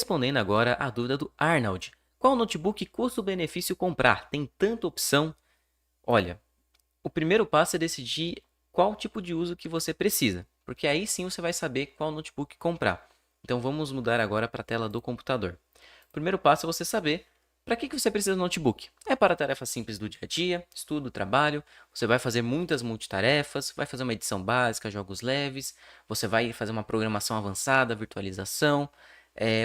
Respondendo agora a dúvida do Arnold. Qual notebook custo-benefício comprar? Tem tanta opção. Olha, o primeiro passo é decidir qual tipo de uso que você precisa, porque aí sim você vai saber qual notebook comprar. Então vamos mudar agora para a tela do computador. O primeiro passo é você saber para que você precisa do notebook. É para tarefas simples do dia a dia, estudo, trabalho, você vai fazer muitas multitarefas, vai fazer uma edição básica, jogos leves, você vai fazer uma programação avançada, virtualização,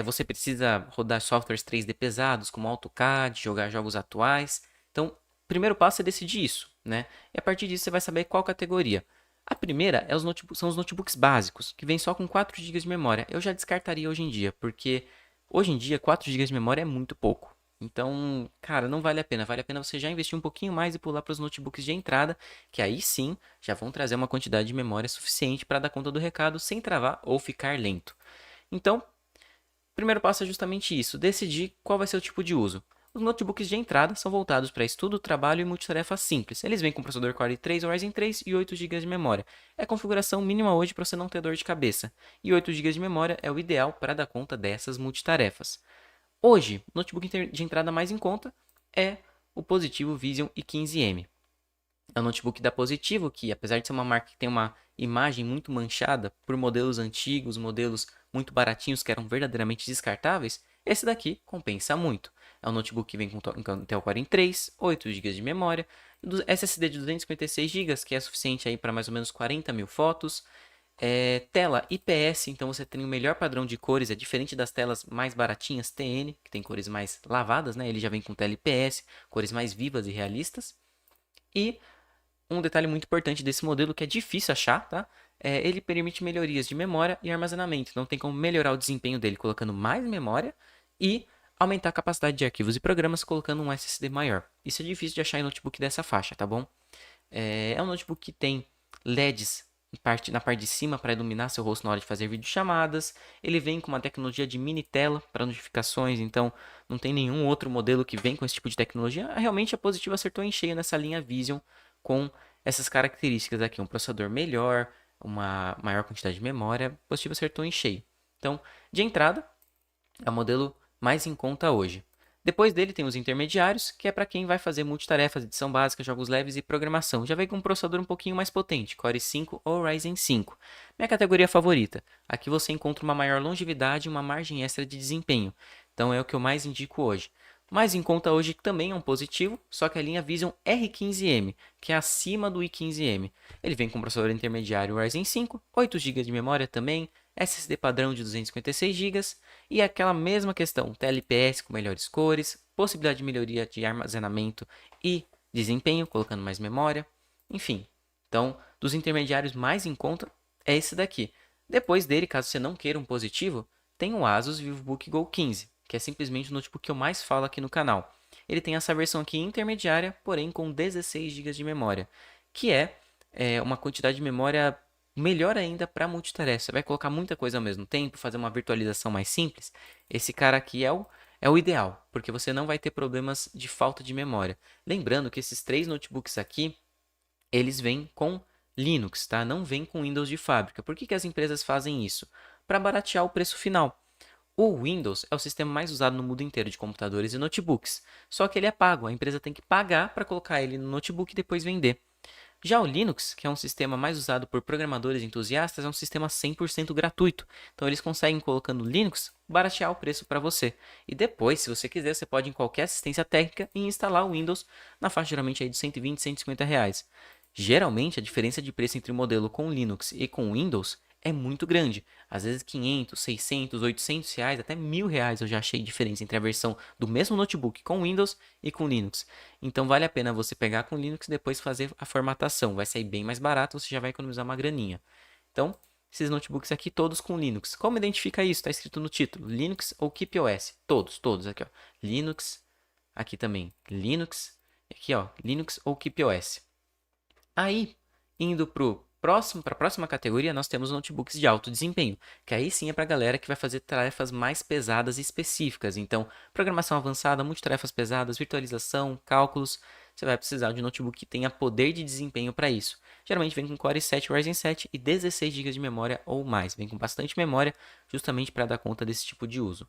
você precisa rodar softwares 3D pesados como AutoCAD, jogar jogos atuais. Então, o primeiro passo é decidir isso, né? E a partir disso você vai saber qual categoria. A primeira são os notebooks básicos, que vem só com 4 GB de memória. Eu já descartaria hoje em dia, porque hoje em dia 4 GB de memória é muito pouco. Então, cara, não vale a pena. Vale a pena você já investir um pouquinho mais e pular para os notebooks de entrada, que aí sim já vão trazer uma quantidade de memória suficiente para dar conta do recado sem travar ou ficar lento. Então, o primeiro passo é justamente isso, decidir qual vai ser o tipo de uso. Os notebooks de entrada são voltados para estudo, trabalho e multitarefa simples. Eles vêm com processador Core i3 ou Ryzen 3 e 8 GB de memória. É a configuração mínima hoje para você não ter dor de cabeça. E 8 GB de memória é o ideal para dar conta dessas multitarefas. Hoje, o notebook de entrada mais em conta é o Positivo Vision i15M. É um notebook da Positivo que, apesar de ser uma marca que tem uma imagem muito manchada por modelos antigos, modelos muito baratinhos que eram verdadeiramente descartáveis, esse daqui compensa muito. É um notebook que vem com Intel Core i3, 8 GB de memória, SSD de 256 GB, que é suficiente aí para mais ou menos 40 mil fotos. Tela IPS, então você tem o melhor padrão de cores, é diferente das telas mais baratinhas TN, que tem cores mais lavadas, né? Ele já vem com tela IPS, cores mais vivas e realistas. E um detalhe muito importante desse modelo que é difícil achar, tá? Ele permite melhorias de memória e armazenamento. Então tem como melhorar o desempenho dele colocando mais memória e aumentar a capacidade de arquivos e programas colocando um SSD maior. Isso é difícil de achar em notebook dessa faixa, tá bom? É um notebook que tem LEDs na parte de cima para iluminar seu rosto na hora de fazer videochamadas. Ele vem com uma tecnologia de mini tela para notificações, então não tem nenhum outro modelo que vem com esse tipo de tecnologia. Realmente a Positivo acertou em cheio nessa linha Vision com essas características aqui, um processador melhor, uma maior quantidade de memória. Positivo acertou em cheio. Então, de entrada, é o modelo mais em conta hoje. Depois dele tem os intermediários, que é para quem vai fazer multitarefas, edição básica, jogos leves e programação. Já vem com um processador um pouquinho mais potente, Core i5 ou Ryzen 5. Minha categoria favorita. Aqui você encontra uma maior longevidade e uma margem extra de desempenho. Então é o que eu mais indico hoje. Mais em conta hoje também é um positivo, só que a linha Vision R15M, que é acima do i15M. Ele vem com processador intermediário Ryzen 5, 8 GB de memória também, SSD padrão de 256 GB e aquela mesma questão, tela IPS com melhores cores, possibilidade de melhoria de armazenamento e desempenho, colocando mais memória, enfim. Então, dos intermediários mais em conta é esse daqui. Depois dele, caso você não queira um positivo, tem o Asus VivoBook Go 15, que é simplesmente o notebook que eu mais falo aqui no canal. Ele tem essa versão aqui intermediária, porém com 16 GB de memória, que é uma quantidade de memória melhor ainda para multitarefa. Você vai colocar muita coisa ao mesmo tempo, fazer uma virtualização mais simples. Esse cara aqui é o ideal, porque você não vai ter problemas de falta de memória. Lembrando que esses 3 notebooks aqui, eles vêm com Linux, tá? Não vêm com Windows de fábrica. Por que as empresas fazem isso? Para baratear o preço final. O Windows é o sistema mais usado no mundo inteiro de computadores e notebooks. Só que ele é pago, a empresa tem que pagar para colocar ele no notebook e depois vender. Já o Linux, que é um sistema mais usado por programadores entusiastas, é um sistema 100% gratuito. Então eles conseguem, colocando Linux, baratear o preço para você. E depois, se você quiser, você pode ir em qualquer assistência técnica e instalar o Windows na faixa geralmente aí de 120, 150 reais. Geralmente, a diferença de preço entre o modelo com Linux e com Windows é muito grande. Às vezes 500, 600, 800 reais, até 1.000 reais eu já achei diferença entre a versão do mesmo notebook com Windows e com Linux. Então vale a pena você pegar com Linux e depois fazer a formatação. Vai sair bem mais barato, você já vai economizar uma graninha. Então, esses notebooks aqui todos com Linux. Como identifica isso? Está escrito no título, Linux ou KeepOS. Todos aqui, ó. Linux, aqui também, Linux, aqui ó, Linux ou KeepOS. Aí, indo para a próxima categoria, nós temos notebooks de alto desempenho, que aí sim é para a galera que vai fazer tarefas mais pesadas e específicas. Então, programação avançada, multitarefas pesadas, virtualização, cálculos, você vai precisar de um notebook que tenha poder de desempenho para isso. Geralmente vem com Core i7 Ryzen 7 e 16 GB de memória ou mais. Vem com bastante memória, justamente para dar conta desse tipo de uso.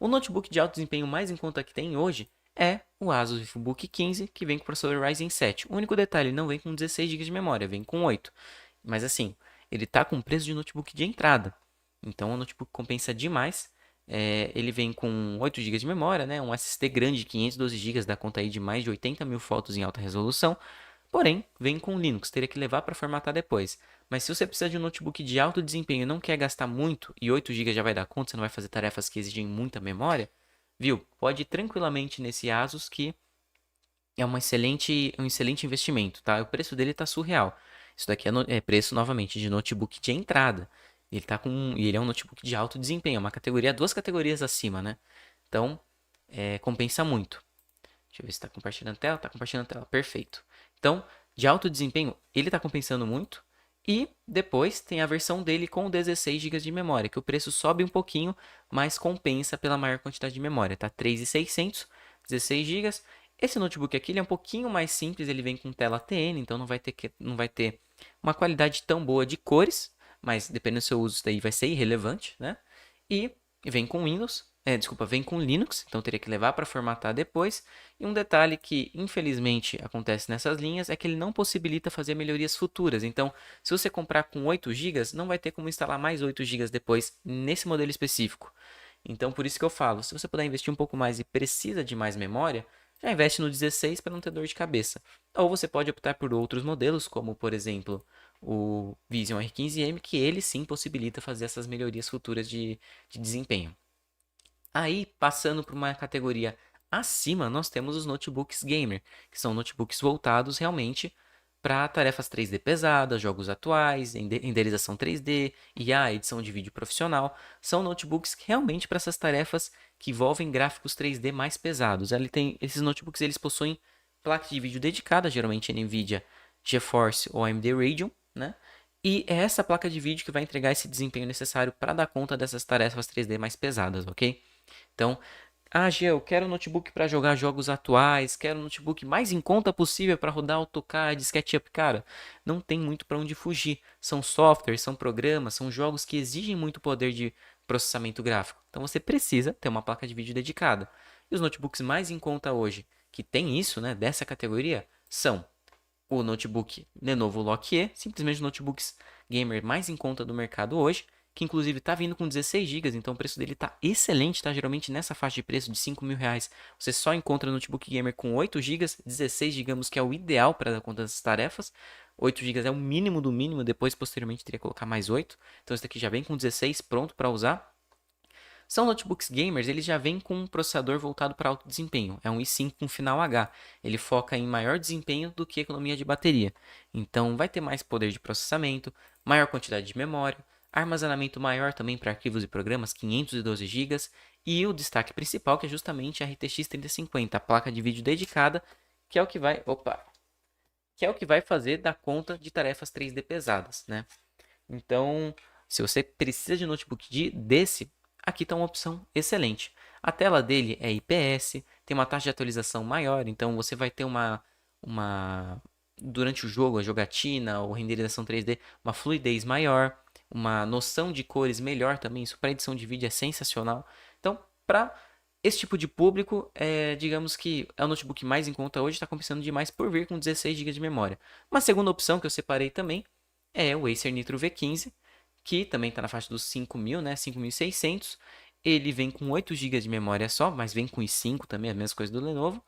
O notebook de alto desempenho mais em conta que tem hoje é o Asus VivoBook 15, que vem com processador Ryzen 7. O único detalhe, ele não vem com 16 GB de memória, vem com 8. Mas assim, ele está com preço de notebook de entrada. Então o notebook compensa demais. Ele vem com 8 GB de memória, né? Um SSD grande de 512 GB, dá conta aí de mais de 80 mil fotos em alta resolução. Porém, vem com Linux, teria que levar para formatar depois. Mas se você precisa de um notebook de alto desempenho e não quer gastar muito, e 8 GB já vai dar conta, você não vai fazer tarefas que exigem muita memória, viu? Pode ir tranquilamente nesse Asus, que é um excelente investimento, tá? O preço dele tá surreal. Isso daqui é preço, novamente, de notebook de entrada. E ele é um notebook de alto desempenho, uma categoria, duas categorias acima, né? Então, compensa muito. Deixa eu ver se está compartilhando a tela. Está compartilhando a tela, perfeito. Então, de alto desempenho, ele está compensando muito. E depois tem a versão dele com 16 GB de memória, que o preço sobe um pouquinho, mas compensa pela maior quantidade de memória. Tá 3.600, 16 GB. Esse notebook aqui ele é um pouquinho mais simples, ele vem com tela TN, então não vai ter uma qualidade tão boa de cores, mas dependendo do seu uso, isso daí vai ser irrelevante, né? E vem com Windows, vem com Linux, então teria que levar para formatar depois. E um detalhe que infelizmente acontece nessas linhas é que ele não possibilita fazer melhorias futuras. Então, se você comprar com 8 GB, não vai ter como instalar mais 8 GB depois nesse modelo específico. Então, por isso que eu falo, se você puder investir um pouco mais e precisa de mais memória, já investe no 16 para não ter dor de cabeça. Ou você pode optar por outros modelos, como por exemplo o Vision R15M, que ele sim possibilita fazer essas melhorias futuras de desempenho. Aí, passando para uma categoria acima, nós temos os notebooks gamer, que são notebooks voltados realmente para tarefas 3D pesadas, jogos atuais, renderização 3D, IA, edição de vídeo profissional. São notebooks realmente para essas tarefas que envolvem gráficos 3D mais pesados. Esses notebooks eles possuem placa de vídeo dedicada, geralmente NVIDIA GeForce ou AMD Radeon, né? E é essa placa de vídeo que vai entregar esse desempenho necessário para dar conta dessas tarefas 3D mais pesadas, ok? Então, Gia, eu quero um notebook para jogar jogos atuais, quero um notebook mais em conta possível para rodar AutoCAD, SketchUp. Cara, não tem muito para onde fugir. São softwares, são programas, são jogos que exigem muito poder de processamento gráfico. Então você precisa ter uma placa de vídeo dedicada. E os notebooks mais em conta hoje, que tem isso, né, dessa categoria, são o notebook Lenovo Lock-E, simplesmente os notebooks gamer mais em conta do mercado hoje, que inclusive está vindo com 16 GB, então o preço dele está excelente, tá? Geralmente nessa faixa de preço de 5 mil reais, você só encontra notebook gamer com 8 GB, 16 digamos que é o ideal para dar conta dessas tarefas. 8 GB é o mínimo do mínimo, depois posteriormente teria que colocar mais 8. Então esse daqui já vem com 16 pronto para usar. São notebooks gamers, eles já vêm com um processador voltado para alto desempenho. É um i5 com final H. Ele foca em maior desempenho do que economia de bateria. Então vai ter mais poder de processamento, maior quantidade de memória, armazenamento maior também para arquivos e programas, 512 GB, e o destaque principal que é justamente a RTX 3050, a placa de vídeo dedicada, que é o que vai fazer dar conta de tarefas 3D pesadas, né? Então, se você precisa de notebook desse, aqui está uma opção excelente. A tela dele é IPS, tem uma taxa de atualização maior, então você vai ter durante o jogo, a jogatina ou renderização 3D, uma fluidez maior, uma noção de cores melhor também. Isso para edição de vídeo é sensacional. Então, para esse tipo de público, digamos que é o notebook mais em conta hoje, está compensando demais por vir com 16 GB de memória. Uma segunda opção que eu separei também é o Acer Nitro V15, que também está na faixa dos 5.000, né? 5.600. Ele vem com 8 GB de memória só, mas vem com i5 também, a mesma coisa do Lenovo.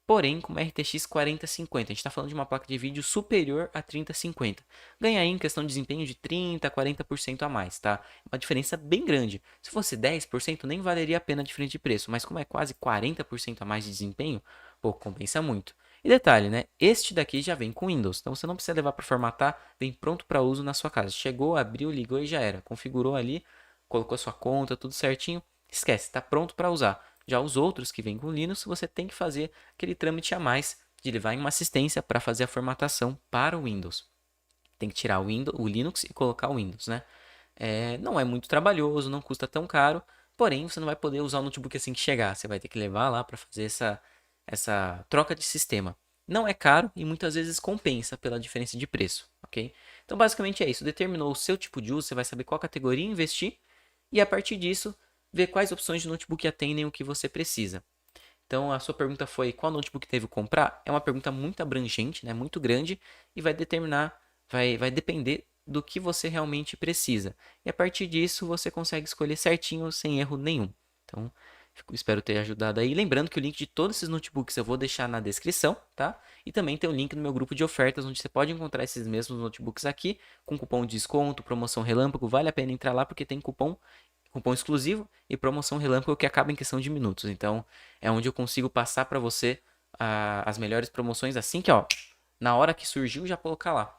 Porém, com uma RTX 4050. A gente está falando de uma placa de vídeo superior a 3050. Ganha aí em questão de desempenho de 30% a 40% a mais, tá? Uma diferença bem grande. Se fosse 10%, nem valeria a pena a diferença de preço. Mas como é quase 40% a mais de desempenho, pô, compensa muito. E detalhe, né? Este daqui já vem com Windows. Então você não precisa levar para formatar, vem pronto para uso na sua casa. Chegou, abriu, ligou e já era. Configurou ali, colocou sua conta, tudo certinho. Esquece, está pronto para usar. Já os outros que vêm com Linux, você tem que fazer aquele trâmite a mais de levar em uma assistência para fazer a formatação para o Windows. Tem que tirar o Linux e colocar o Windows, né? Não é muito trabalhoso, não custa tão caro, porém você não vai poder usar o notebook assim que chegar. Você vai ter que levar lá para fazer essa troca de sistema. não é caro e muitas vezes compensa pela diferença de preço, ok? Então, basicamente é isso. Determinou o seu tipo de uso, você vai saber qual categoria investir e, a partir disso, ver quais opções de notebook atendem o que você precisa. Então, a sua pergunta foi qual notebook devo comprar? É uma pergunta muito abrangente, né? Muito grande e vai determinar, vai depender do que você realmente precisa. E a partir disso, você consegue escolher certinho, sem erro nenhum. Então, espero ter ajudado aí. Lembrando que o link de todos esses notebooks eu vou deixar na descrição, tá? E também tem o link no meu grupo de ofertas, onde você pode encontrar esses mesmos notebooks aqui, com cupom de desconto, promoção relâmpago. Vale a pena entrar lá porque tem cupom exclusivo e promoção relâmpago que acaba em questão de minutos. Então, é onde eu consigo passar para você as melhores promoções assim que, ó, na hora que surgiu, já colocar lá.